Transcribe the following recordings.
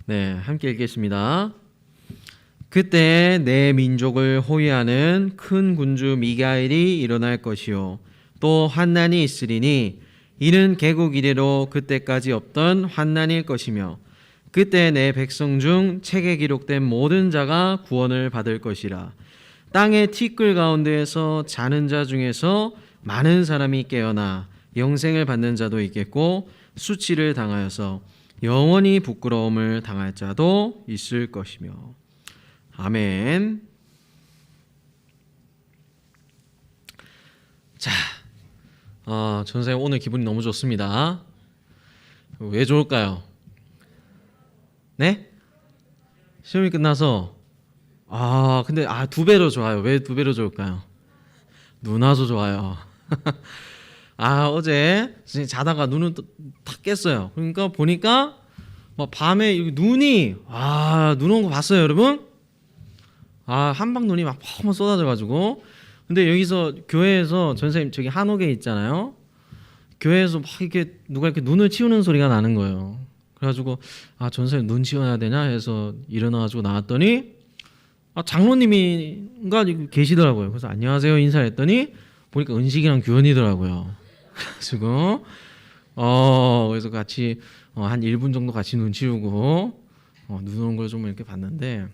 네, 함께 읽겠습니다. 그때 내 민족을 호위하는 큰 군주 미가엘이 일어날 것이요 또 환난이 있으리니 이는 개국 이래로 그때까지 없던 환난일 것이며 그때 내 백성 중 책에 기록된 모든 자가 구원을 받을 것이라. 땅의 티끌 가운데에서 자는 자 중에서 많은 사람이 깨어나 영생을 받는 자도 있겠고 수치를 당하여서 영원히 부끄러움을 당할 자도 있을 것이며. 아멘. 자, 전사님 오늘 기분이 너무 좋습니다. 왜 좋을까요? 네? 시험이 끝나서 근데 2배로 좋아요. 왜 2배로 좋을까요? 눈 와서 좋아요. 어제 자다가 눈을 탁 깼어요. 그러니까 보니까 밤에 눈이 눈 온 거 봤어요, 여러분? 한방 눈이 막 펑펑 쏟아져 가지고. 근데 여기서 교회에서 전사님 저기 한옥에 있잖아요. 교회에서 막 이렇게 누가 이렇게 눈을 치우는 소리가 나는 거예요. 그래가지고 전사님 눈 치워야 되냐 해서 일어나가지고 나왔더니 장로님인가 계시더라고요. 그래서 안녕하세요 인사를 했더니 보니까 은식이랑 규현이더라고요. 그래가지고 그래서 같이 한 1분 정도 같이 눈 치우고 눈 오는 걸 좀 이렇게 봤는데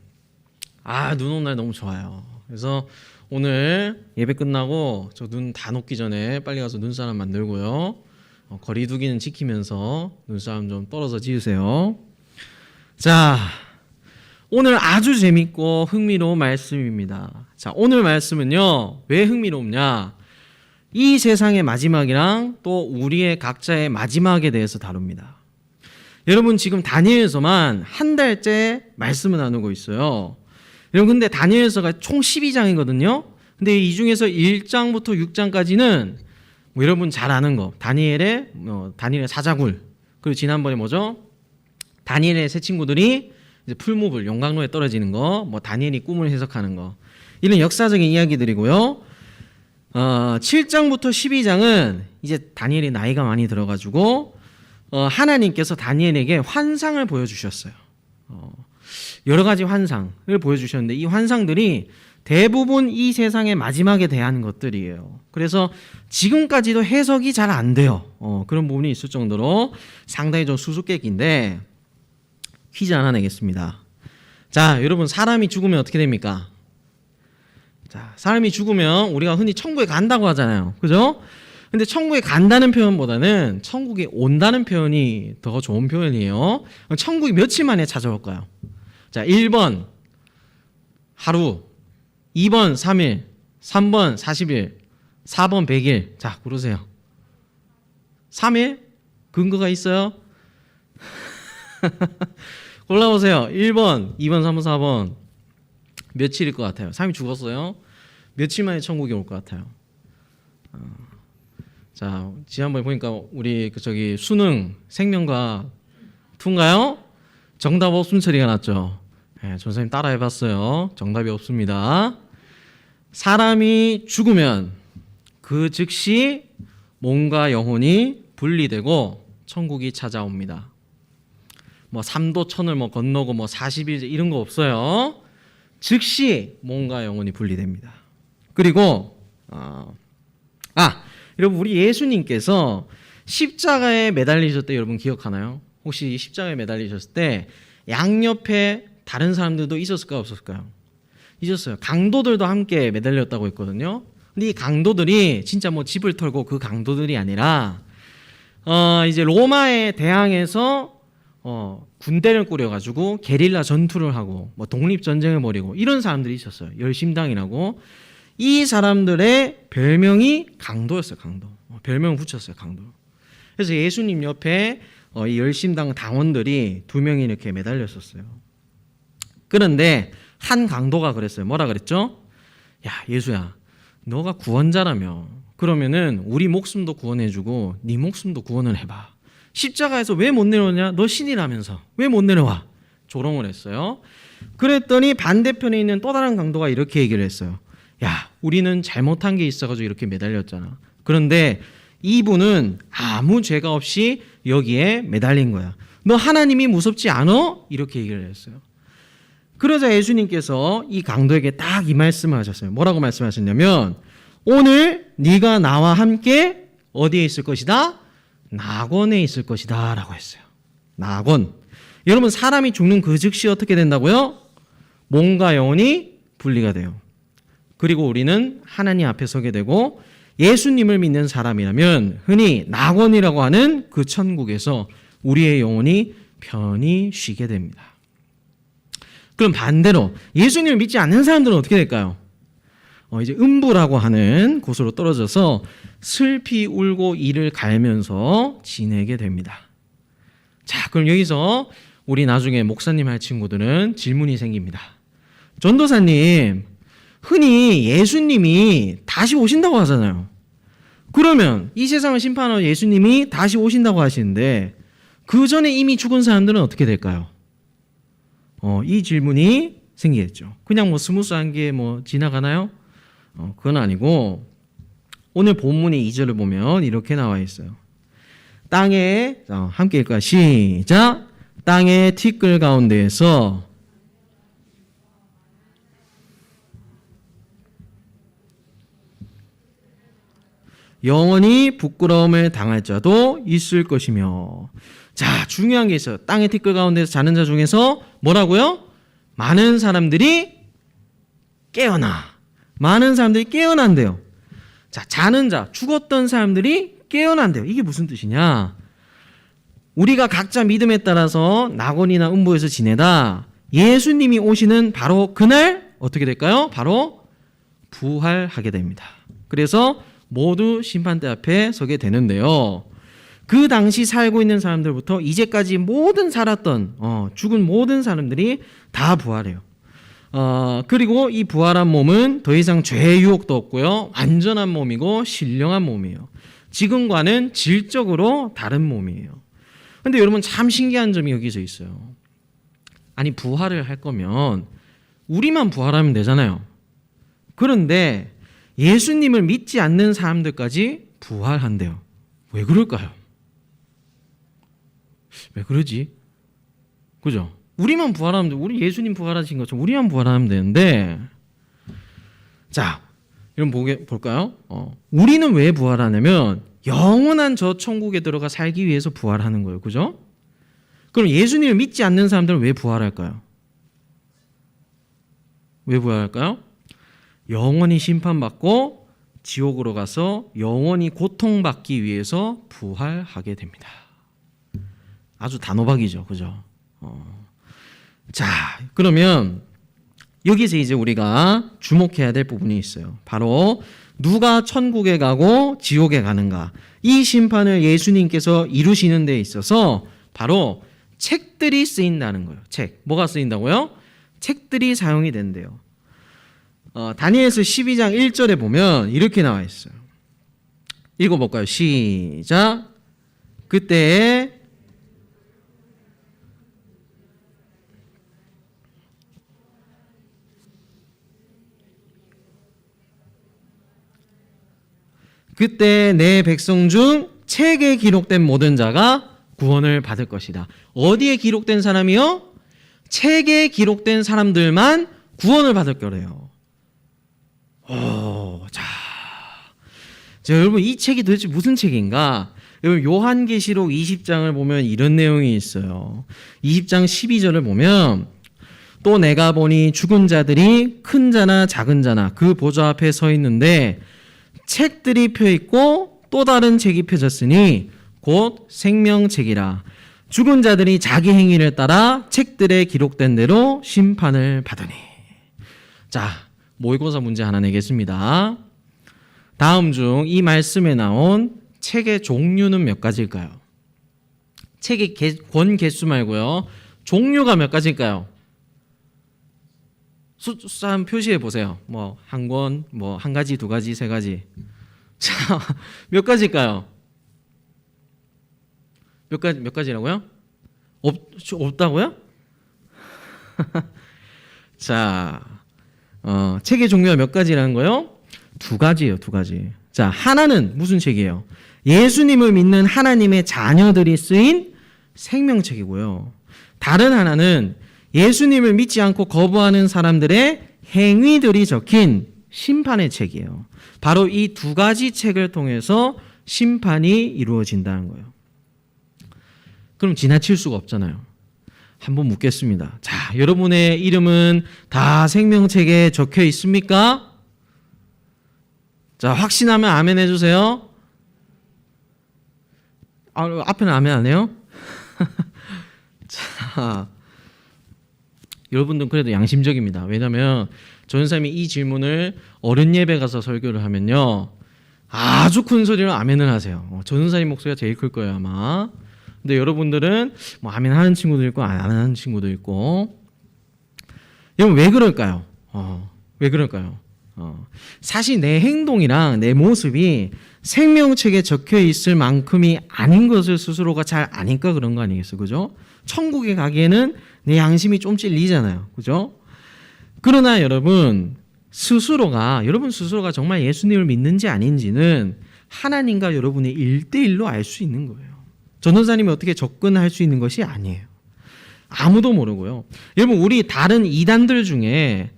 눈 오는 날 너무 좋아요. 그래서 오늘 예배 끝나고 저 눈 다 녹기 전에 빨리 가서 눈사람 만들고요. 거리두기는 지키면서 눈사람 좀 떨어져 지으세요. 자, 오늘 아주 재밌고 흥미로운 말씀입니다. 자, 오늘 말씀은요, 왜 흥미롭냐? 이 세상의 마지막이랑 또 우리의 각자의 마지막에 대해서 다룹니다. 여러분 지금 다니엘서만 한 달째 말씀을 나누고 있어요. 여러분 근데 다니엘서가 총 12장이거든요. 근데 이 중에서 1장부터 6장까지는 여러분 잘 아는 거 다니엘의 사자굴, 그리고 지난번에 뭐죠? 다니엘의 세 친구들이 이제 풀무불 용광로에 떨어지는 거, 다니엘이 꿈을 해석하는 거, 이런 역사적인 이야기들이고요. 7장부터 12장은 이제 다니엘이 나이가 많이 들어가지고 하나님께서 다니엘에게 환상을 보여주셨어요. 여러 가지 환상을 보여주셨는데 이 환상들이 대부분 이 세상의 마지막에 대한 것들이에요. 그래서 지금까지도 해석이 잘 안 돼요. 그런 부분이 있을 정도로 상당히 좀 수수께끼인데 퀴즈 하나 내겠습니다. 자, 여러분 사람이 죽으면 어떻게 됩니까? 자, 사람이 죽으면 우리가 흔히 천국에 간다고 하잖아요. 그죠? 근데 천국에 간다는 표현보다는 천국에 온다는 표현이 더 좋은 표현이에요. 천국이 며칠 만에 찾아올까요? 자, 1번 하루, 2번 3일, 3번 40일, 4번 100일. 자, 고르세요. 3일? 근거가 있어요? 골라보세요. 1번, 2번, 3번, 4번. 며칠일 것 같아요? 3일 죽었어요. 며칠 만에 천국에 올 것 같아요? 자, 지난번에 보니까 우리 수능 생명과 투인가요? 정답 없음 처리가 났죠. 전선생님 따라해봤어요. 정답이 없습니다. 사람이 죽으면 그 즉시 몸과 영혼이 분리되고 천국이 찾아옵니다. 3도 천을 건너고 40일 이런 거 없어요. 즉시 몸과 영혼이 분리됩니다. 그리고 여러분 우리 예수님께서 십자가에 매달리셨을 때 여러분 기억하나요? 혹시 십자가에 매달리셨을 때 양옆에 다른 사람들도 있었을까요? 없었을까요? 있었어요. 강도들도 함께 매달렸다고 했거든요. 근데 이 강도들이 진짜 집을 털고 그 강도들이 아니라 이제 로마에 대항해서 군대를 꾸려가지고 게릴라 전투를 하고 독립전쟁을 벌이고 이런 사람들이 있었어요. 열심당이라고. 이 사람들의 별명이 강도였어요. 강도. 별명을 붙였어요. 강도. 그래서 예수님 옆에 이 열심당 당원들이 2명이 이렇게 매달렸었어요. 그런데 한 강도가 그랬어요. 뭐라 그랬죠? 야, 예수야, 너가 구원자라며 그러면은 우리 목숨도 구원해주고 네 목숨도 구원을 해봐. 십자가에서 왜 못 내려오냐? 너 신이라면서 왜 못 내려와? 조롱을 했어요. 그랬더니 반대편에 있는 또 다른 강도가 이렇게 얘기를 했어요. 야, 우리는 잘못한 게 있어가지고 이렇게 매달렸잖아. 그런데 이분은 아무 죄가 없이 여기에 매달린 거야. 너 하나님이 무섭지 않어? 이렇게 얘기를 했어요. 그러자 예수님께서 이 강도에게 딱 이 말씀을 하셨어요. 뭐라고 말씀하셨냐면 오늘 네가 나와 함께 어디에 있을 것이다? 낙원에 있을 것이다 라고 했어요. 낙원. 여러분 사람이 죽는 그 즉시 어떻게 된다고요? 몸과 영혼이 분리가 돼요. 그리고 우리는 하나님 앞에 서게 되고 예수님을 믿는 사람이라면 흔히 낙원이라고 하는 그 천국에서 우리의 영혼이 편히 쉬게 됩니다. 그럼 반대로 예수님을 믿지 않는 사람들은 어떻게 될까요? 이제 음부라고 하는 곳으로 떨어져서 슬피 울고 이를 갈면서 지내게 됩니다. 자, 그럼 여기서 우리 나중에 목사님 할 친구들은 질문이 생깁니다. 전도사님, 흔히 예수님이 다시 오신다고 하잖아요. 그러면 이 세상을 심판하러 예수님이 다시 오신다고 하시는데 그 전에 이미 죽은 사람들은 어떻게 될까요? 이 질문이 생기겠죠. 그냥 뭐 스무스한 게 뭐 지나가나요? 그건 아니고 오늘 본문의 2절을 보면 이렇게 나와 있어요. 땅에 함께 읽을까요? 시작. 땅의 티끌 가운데에서 영원히 부끄러움을 당할 자도 있을 것이며. 자, 중요한 게 있어요. 땅의 티끌 가운데서 자는 자 중에서 뭐라고요? 많은 사람들이 깨어나. 많은 사람들이 깨어난대요. 자, 자는 자, 죽었던 사람들이 깨어난대요. 이게 무슨 뜻이냐? 우리가 각자 믿음에 따라서 낙원이나 음부에서 지내다 예수님이 오시는 바로 그날 어떻게 될까요? 바로 부활하게 됩니다. 그래서 모두 심판대 앞에 서게 되는데요. 그 당시 살고 있는 사람들부터 이제까지 모든 살았던 죽은 모든 사람들이 다 부활해요. 그리고 이 부활한 몸은 더 이상 죄의 유혹도 없고요. 완전한 몸이고 신령한 몸이에요. 지금과는 질적으로 다른 몸이에요. 근데 여러분 참 신기한 점이 여기서 있어요. 아니 부활을 할 거면 우리만 부활하면 되잖아요. 그런데 예수님을 믿지 않는 사람들까지 부활한대요. 왜 그럴까요? 왜 그러지? 그죠? 우리만 부활하면 돼. 우리 예수님 부활하신 것처럼 우리만 부활하면 되는데, 자, 여러분 볼까요? 우리는 왜 부활하냐면 영원한 저 천국에 들어가 살기 위해서 부활하는 거예요. 그죠? 그럼 예수님을 믿지 않는 사람들은 왜 부활할까요? 왜 부활할까요? 영원히 심판받고 지옥으로 가서 영원히 고통받기 위해서 부활하게 됩니다. 아주 단호박이죠. 그죠? 자, 그러면 여기서 이제 우리가 주목해야 될 부분이 있어요. 바로 누가 천국에 가고 지옥에 가는가. 이 심판을 예수님께서 이루시는 데 있어서 바로 책들이 쓰인다는 거예요. 책. 뭐가 쓰인다고요? 책들이 사용이 된대요. 다니엘서 12장 1절에 보면 이렇게 나와 있어요. 읽어볼까요? 시작. 그때 내 백성 중 책에 기록된 모든 자가 구원을 받을 것이다. 어디에 기록된 사람이요? 책에 기록된 사람들만 구원을 받을 거래요. 자, 여러분 이 책이 도대체 무슨 책인가? 여러분 요한계시록 20장을 보면 이런 내용이 있어요. 20장 12절을 보면 또 내가 보니 죽은 자들이 큰 자나 작은 자나 그 보좌 앞에 서 있는데 책들이 펴 있고 또 다른 책이 펴졌으니 곧 생명책이라. 죽은 자들이 자기 행위를 따라 책들에 기록된 대로 심판을 받으니. 자, 모의고사 문제 하나 내겠습니다. 다음 중 이 말씀에 나온 책의 종류는 몇 가지일까요? 책의 권 개수 말고요. 종류가 몇 가지일까요? 숫자 한번 표시해 보세요. 뭐 한 권, 뭐 한 가지, 두 가지, 세 가지. 자, 몇 가지일까요? 몇 가지라고요? 없다고요? 자, 책의 종류가 몇 가지라는 거요? 두 가지예요, 두 가지. 자, 하나는 무슨 책이에요? 예수님을 믿는 하나님의 자녀들이 쓰인 생명책이고요. 다른 하나는 예수님을 믿지 않고 거부하는 사람들의 행위들이 적힌 심판의 책이에요. 바로 이 두 가지 책을 통해서 심판이 이루어진다는 거예요. 그럼 지나칠 수가 없잖아요. 한번 묻겠습니다. 자, 여러분의 이름은 다 생명책에 적혀 있습니까? 자, 확신하면 아멘 해주세요. 앞에는 아멘 안 해요? 자, 여러분들은 그래도 양심적입니다. 왜냐하면 전사님이 이 질문을 어른 예배 가서 설교를 하면요, 아주 큰 소리로 아멘을 하세요. 전사님 목소리가 제일 클 거예요 아마. 근데 여러분들은 뭐 아멘 하는 친구도 있고 안 하는 친구도 있고. 여러분 왜 그럴까요? 왜 그럴까요? 사실 내 행동이랑 내 모습이 생명책에 적혀 있을 만큼이 아닌 것을 스스로가 잘 아니까 그런 거 아니겠어요? 그죠? 천국에 가기에는 내 양심이 좀 찔리잖아요. 그죠? 그러나 여러분 스스로가 정말 예수님을 믿는지 아닌지는 하나님과 여러분의 1대1로 알 수 있는 거예요. 전도사님이 어떻게 접근할 수 있는 것이 아니에요. 아무도 모르고요. 여러분 우리 다른 이단들 중에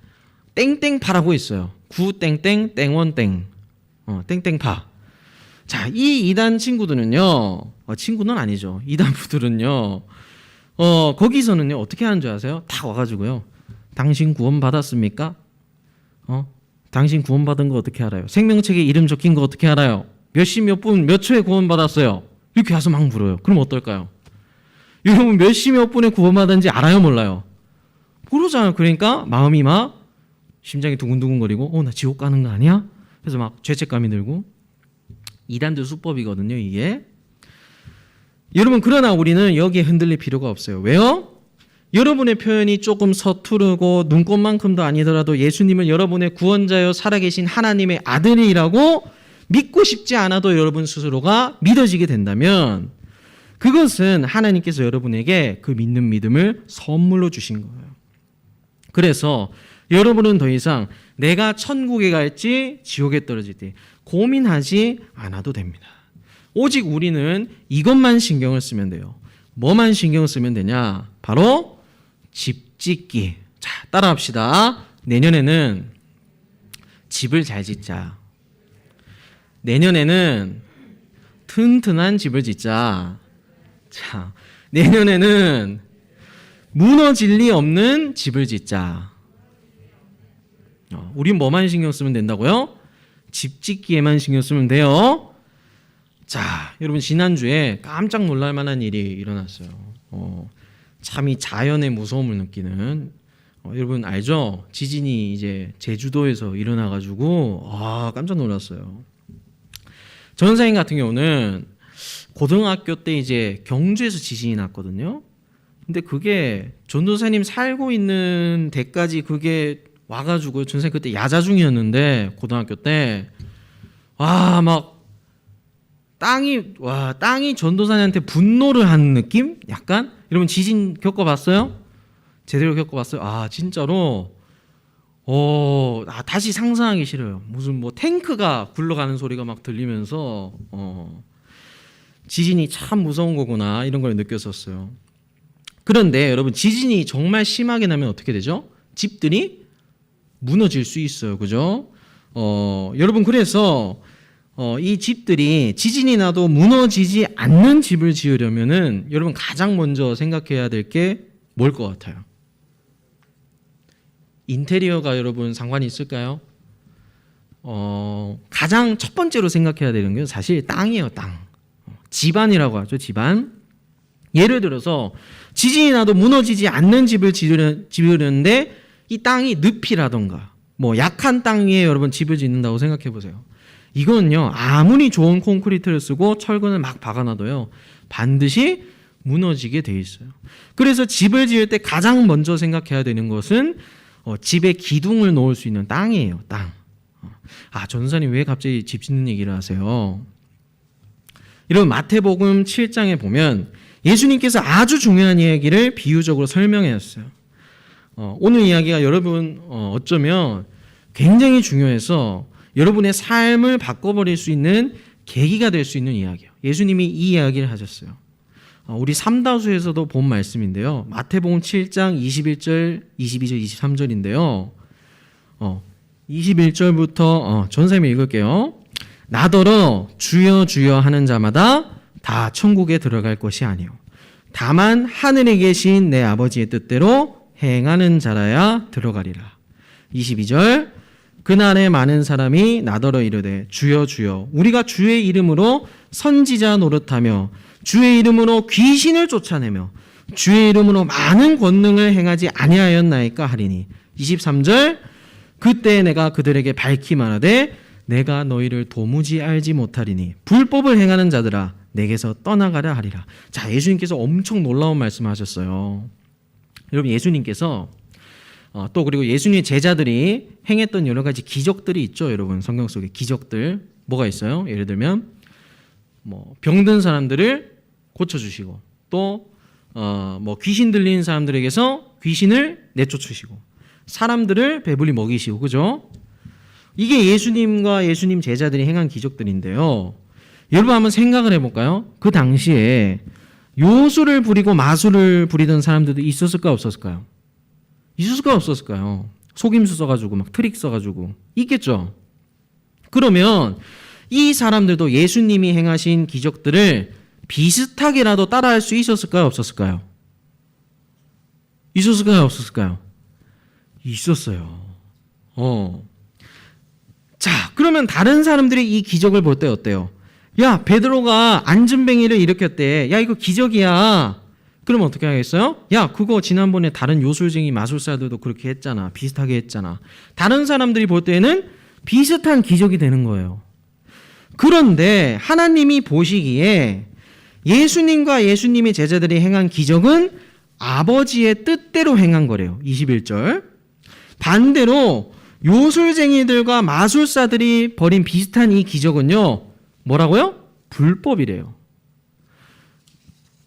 땡땡파라고 있어요. 구땡땡 땡원땡 땡땡파. 자, 이 이단 친구들은요, 친구는 아니죠. 이단부들은요, 거기서는요 어떻게 하는 줄 아세요? 다 와가지고요, 당신 구원 받았습니까? 당신 구원 받은 거 어떻게 알아요? 생명책에 이름 적힌 거 어떻게 알아요? 몇 시 몇 분 몇 초에 구원 받았어요? 이렇게 와서 막 물어요. 그럼 어떨까요? 여러분 몇 시 몇 분에 구원 받았는지 알아요, 몰라요? 모르잖아요. 그러니까 마음이 막 심장이 두근두근거리고, 나 지옥 가는 거 아니야? 그래서 막 죄책감이 들고. 이단들 수법이거든요, 이게. 여러분 그러나 우리는 여기에 흔들릴 필요가 없어요. 왜요? 여러분의 표현이 조금 서투르고 눈꽃만큼도 아니더라도 예수님을 여러분의 구원자여 살아계신 하나님의 아들이라고 믿고 싶지 않아도 여러분 스스로가 믿어지게 된다면 그것은 하나님께서 여러분에게 그 믿는 믿음을 선물로 주신 거예요. 그래서 여러분은 더 이상 내가 천국에 갈지 지옥에 떨어질지 고민하지 않아도 됩니다. 오직 우리는 이것만 신경을 쓰면 돼요. 뭐만 신경을 쓰면 되냐? 바로 집 짓기. 자, 따라합시다. 내년에는 집을 잘 짓자. 내년에는 튼튼한 집을 짓자. 자, 내년에는 무너질 리 없는 집을 짓자. 우린 뭐만 신경 쓰면 된다고요? 집 짓기에만 신경 쓰면 돼요. 자, 여러분 지난주에 깜짝 놀랄 만한 일이 일어났어요. 참 이 자연의 무서움을 느끼는, 여러분 알죠? 지진이 이제 제주도에서 일어나가지고 깜짝 놀랐어요. 전사님 같은 경우는 고등학교 때 이제 경주에서 지진이 났거든요. 근데 그게 전도사님 살고 있는 데까지 그게 와가지고, 전사님 그때 야자 중이었는데 고등학교 때 막 땅이 전도사님한테 분노를 하는 느낌? 약간? 여러분 지진 겪어봤어요? 제대로 겪어봤어요? 진짜로 다시 상상하기 싫어요. 무슨 뭐 탱크가 굴러가는 소리가 막 들리면서 지진이 참 무서운 거구나 이런 걸 느꼈었어요. 그런데 여러분 지진이 정말 심하게 나면 어떻게 되죠? 집들이 무너질 수 있어요. 그죠? 여러분 그래서 이 집들이 지진이 나도 무너지지 않는 집을 지으려면은 여러분 가장 먼저 생각해야 될 게 뭘 것 같아요? 인테리어가 여러분 상관이 있을까요? 가장 첫 번째로 생각해야 되는 게 사실 땅이에요. 땅. 집안이라고 하죠. 집안. 예를 들어서 지진이 나도 무너지지 않는 집을 지으려는데 이 땅이 늪이라던가 뭐 약한 땅 위에 여러분 집을 짓는다고 생각해 보세요. 이거는요 아무리 좋은 콘크리트를 쓰고 철근을 막 박아놔도요 반드시 무너지게 돼 있어요. 그래서 집을 지을 때 가장 먼저 생각해야 되는 것은 집에 기둥을 놓을 수 있는 땅이에요. 땅. 전사님 왜 갑자기 집 짓는 얘기를 하세요? 이런 마태복음 7장에 보면 예수님께서 아주 중요한 이야기를 비유적으로 설명했어요. 오늘 이야기가 여러분 어쩌면 굉장히 중요해서 여러분의 삶을 바꿔버릴 수 있는 계기가 될 수 있는 이야기예요. 예수님이 이 이야기를 하셨어요. 우리 삼다수에서도 본 말씀인데요. 마태복음 7장 21절, 22절, 23절인데요. 21절부터 전쌤이 읽을게요. 나더러 주여 주여 하는 자마다 다 천국에 들어갈 것이 아니요 다만 하늘에 계신 내 아버지의 뜻대로 행하는 자라야 들어가리라. 22절 그날에 많은 사람이 나더러 이르되 주여 주여 우리가 주의 이름으로 선지자 노릇하며 주의 이름으로 귀신을 쫓아내며 주의 이름으로 많은 권능을 행하지 아니하였나이까 하리니. 23절 그때 내가 그들에게 밝히 말하되 내가 너희를 도무지 알지 못하리니 불법을 행하는 자들아 내게서 떠나가라 하리라. 자, 예수님께서 엄청 놀라운 말씀을 하셨어요. 여러분, 예수님께서 또 그리고 예수님의 제자들이 행했던 여러 가지 기적들이 있죠. 여러분, 성경 속에 기적들 뭐가 있어요? 예를 들면 병든 사람들을 고쳐주시고 또 귀신 들린 사람들에게서 귀신을 내쫓으시고 사람들을 배불리 먹이시고, 그죠? 이게 예수님과 예수님 제자들이 행한 기적들인데요. 여러분 한번 생각을 해볼까요? 그 당시에 요술을 부리고 마술을 부리던 사람들도 있었을까요? 없었을까요? 있었을까요? 없었을까요? 속임수 써가지고 막 트릭 써가지고 있겠죠? 그러면 이 사람들도 예수님이 행하신 기적들을 비슷하게라도 따라할 수 있었을까요? 없었을까요? 있었을까요? 없었을까요? 있었어요. 자, 그러면 다른 사람들이 이 기적을 볼 때 어때요? 야, 베드로가 안전뱅이를 일으켰대. 야, 이거 기적이야. 그럼 어떻게 하겠어요? 야, 그거 지난번에 다른 요술쟁이 마술사들도 그렇게 했잖아. 비슷하게 했잖아. 다른 사람들이 볼 때는 비슷한 기적이 되는 거예요. 그런데 하나님이 보시기에 예수님과 예수님의 제자들이 행한 기적은 아버지의 뜻대로 행한 거래요. 21절. 반대로 요술쟁이들과 마술사들이 벌인 비슷한 이 기적은요, 뭐라고요? 불법이래요.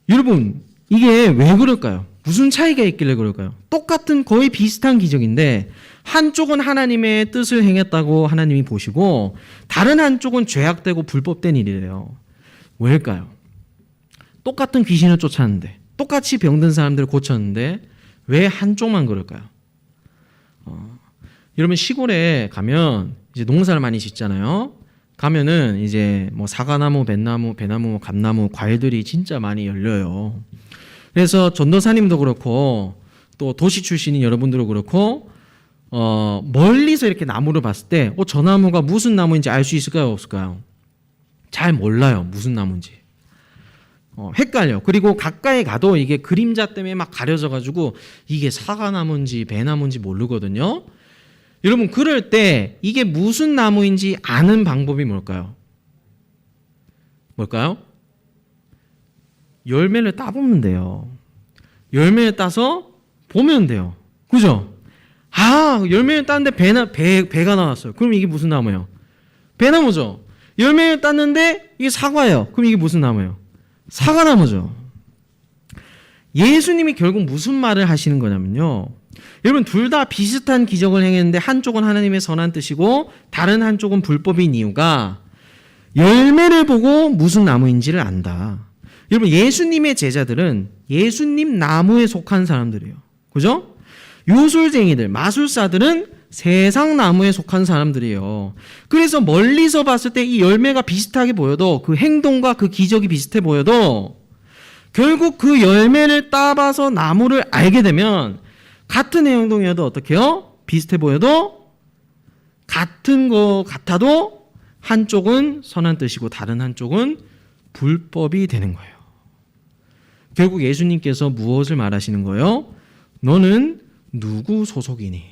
여러분, 이게 왜 그럴까요? 무슨 차이가 있길래 그럴까요? 똑같은 거의 비슷한 기적인데 한쪽은 하나님의 뜻을 행했다고 하나님이 보시고 다른 한쪽은 죄악되고 불법된 일이래요. 왜일까요? 똑같은 귀신을 쫓았는데 똑같이 병든 사람들을 고쳤는데 왜 한쪽만 그럴까요? 여러분, 시골에 가면 이제 농사를 많이 짓잖아요. 가면은 이제 사과나무, 뱃나무, 배나무, 감나무, 과일들이 진짜 많이 열려요. 그래서 전도사님도 그렇고 또 도시 출신인 여러분들도 그렇고 멀리서 이렇게 나무를 봤을 때 저 나무가 무슨 나무인지 알 수 있을까요? 없을까요? 잘 몰라요. 무슨 나무인지. 헷갈려. 그리고 가까이 가도 이게 그림자 때문에 막 가려져가지고 이게 사과나무인지 배나무인지 모르거든요. 여러분, 그럴 때 이게 무슨 나무인지 아는 방법이 뭘까요? 뭘까요? 열매를 따보면 돼요. 열매를 따서 보면 돼요. 그죠? 열매를 땄는데 배가 나왔어요. 그럼 이게 무슨 나무예요? 배나무죠. 열매를 땄는데 이게 사과예요. 그럼 이게 무슨 나무예요? 사과나무죠. 예수님이 결국 무슨 말을 하시는 거냐면요. 여러분, 둘 다 비슷한 기적을 행했는데 한쪽은 하나님의 선한 뜻이고 다른 한쪽은 불법인 이유가 열매를 보고 무슨 나무인지를 안다. 여러분, 예수님의 제자들은 예수님 나무에 속한 사람들이에요. 그죠? 요술쟁이들, 마술사들은 세상 나무에 속한 사람들이에요. 그래서 멀리서 봤을 때 이 열매가 비슷하게 보여도 그 행동과 그 기적이 비슷해 보여도 결국 그 열매를 따봐서 나무를 알게 되면 같은 행동이어도 어떻게 해요? 비슷해 보여도 같은 거 같아도 한쪽은 선한 뜻이고 다른 한쪽은 불법이 되는 거예요. 결국 예수님께서 무엇을 말하시는 거예요? 너는 누구 소속이니?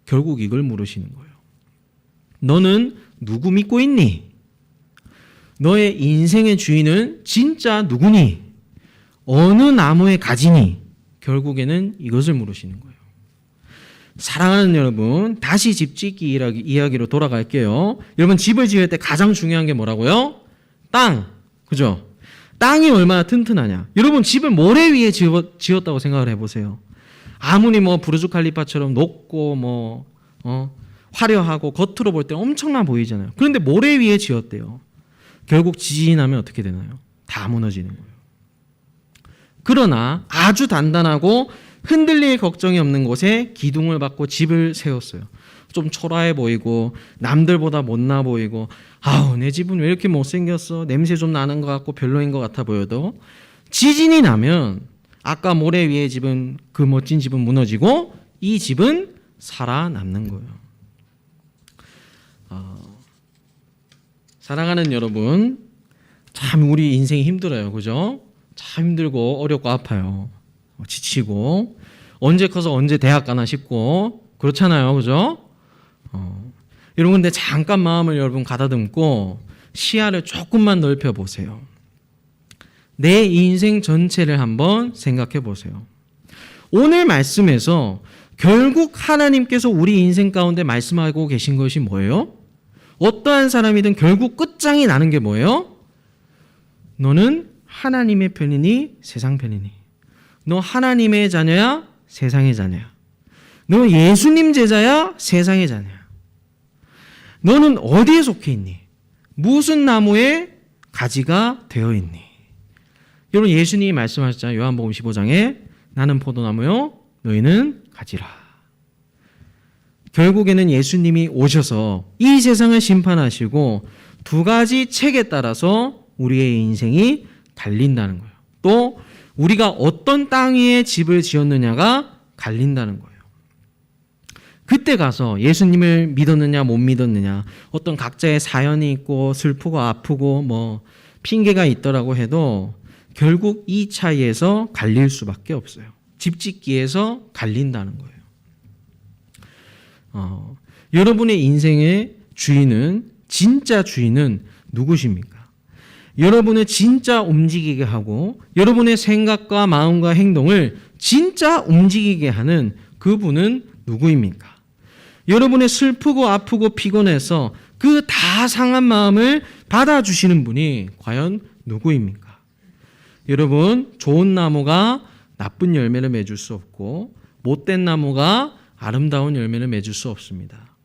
결국 이걸 물으시는 거예요. 너는 누구 믿고 있니? 너의 인생의 주인은 진짜 누구니? 어느 나무에 가지니? 결국에는 이것을 물으시는 거예요. 사랑하는 여러분, 다시 집 짓기 이야기로 돌아갈게요. 여러분, 집을 지을 때 가장 중요한 게 뭐라고요? 땅. 그죠? 땅이 얼마나 튼튼하냐. 여러분, 집을 모래 위에 지었다고 생각을 해보세요. 아무리 부르즈 칼리파처럼 높고 화려하고 겉으로 볼 때 엄청나 보이잖아요. 그런데 모래 위에 지었대요. 결국 지진이 나면 어떻게 되나요? 다 무너지는 거예요. 그러나 아주 단단하고 흔들릴 걱정이 없는 곳에 기둥을 박고 집을 세웠어요. 좀 초라해 보이고 남들보다 못나 보이고 아우 내 집은 왜 이렇게 못생겼어, 냄새 좀 나는 것 같고 별로인 것 같아 보여도 지진이 나면 아까 모래 위의 집은, 그 멋진 집은 무너지고 이 집은 살아남는 거예요. 사랑하는 여러분, 참 우리 인생이 힘들어요. 그죠? 참 힘들고 어렵고 아파요. 지치고 언제 커서 언제 대학 가나 싶고 그렇잖아요. 그죠? 여러분 근데 잠깐 마음을 여러분 가다듬고 시야를 조금만 넓혀 보세요. 내 인생 전체를 한번 생각해 보세요. 오늘 말씀에서 결국 하나님께서 우리 인생 가운데 말씀하고 계신 것이 뭐예요? 어떠한 사람이든 결국 끝장이 나는 게 뭐예요? 너는 하나님의 편이니 세상 편이니? 너 하나님의 자녀야? 세상의 자녀야? 너 예수님 제자야? 세상의 자녀야? 너는 어디에 속해 있니? 무슨 나무에 가지가 되어 있니? 여러분 예수님이 말씀하셨잖아요. 요한복음 15장에 나는 포도나무요 너희는 가지라. 결국에는 예수님이 오셔서 이 세상을 심판하시고 두 가지 책에 따라서 우리의 인생이 갈린다는 거예요. 또 우리가 어떤 땅 위에 집을 지었느냐가 갈린다는 거예요. 그때 가서 예수님을 믿었느냐 못 믿었느냐, 어떤 각자의 사연이 있고 슬프고 아프고 뭐 핑계가 있더라고 해도 결국 이 차이에서 갈릴 수밖에 없어요. 집 짓기에서 갈린다는 거예요. 여러분의 인생의 주인은, 진짜 주인은 누구십니까? 여러분을 진짜 움직이게 하고 여러분의 생각과 마음과 행동을 진짜 움직이게 하는 그분은 누구입니까? 여러분의 슬프고 아프고 피곤해서 그 다 상한 마음을 받아주시는 분이 과연 누구입니까? 여러분, 좋은 나무가 나쁜 열매를 맺을 수 없고 못된 나무가 아름다운 열매를 맺을 수 없습니다.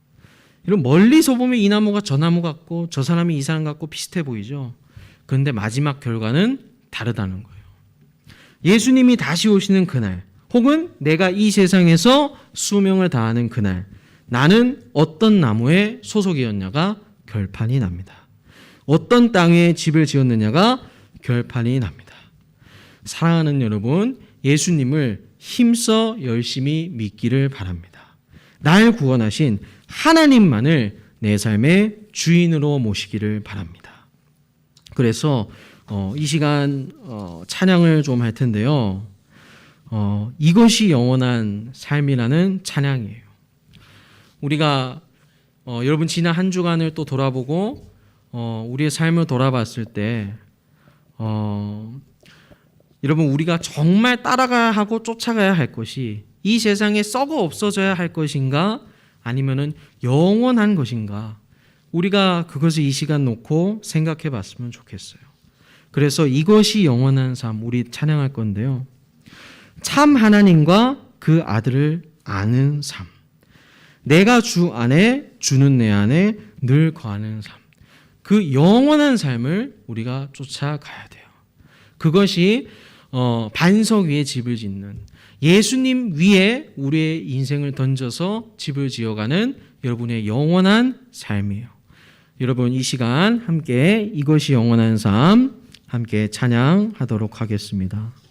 여러분, 멀리서 보면 이 나무가 저 나무 같고 저 사람이 이 사람 같고 비슷해 보이죠. 그런데 마지막 결과는 다르다는 거예요. 예수님이 다시 오시는 그날, 혹은 내가 이 세상에서 수명을 다하는 그날, 나는 어떤 나무에 소속이었냐가 결판이 납니다. 어떤 땅에 집을 지었느냐가 결판이 납니다. 사랑하는 여러분, 예수님을 힘써 열심히 믿기를 바랍니다. 날 구원하신 하나님만을 내 삶의 주인으로 모시기를 바랍니다. 그래서 이 시간 찬양을 좀 할 텐데요. 이것이 영원한 삶이라는 찬양이에요. 우리가 여러분 지난 한 주간을 또 돌아보고 우리의 삶을 돌아봤을 때 여러분 우리가 정말 따라가야 하고 쫓아가야 할 것이 이 세상에 썩어 없어져야 할 것인가, 아니면은 영원한 것인가, 우리가 그것을 이 시간 놓고 생각해 봤으면 좋겠어요. 그래서 이것이 영원한 삶, 우리 찬양할 건데요. 참 하나님과 그 아들을 아는 삶, 내가 주 안에 주는 내 안에 늘 거하는 삶, 그 영원한 삶을 우리가 쫓아가야 돼요. 그것이 반석 위에 집을 짓는, 예수님 위에 우리의 인생을 던져서 집을 지어가는 여러분의 영원한 삶이에요. 여러분 이 시간 함께 이것이 영원한 삶 함께 찬양하도록 하겠습니다.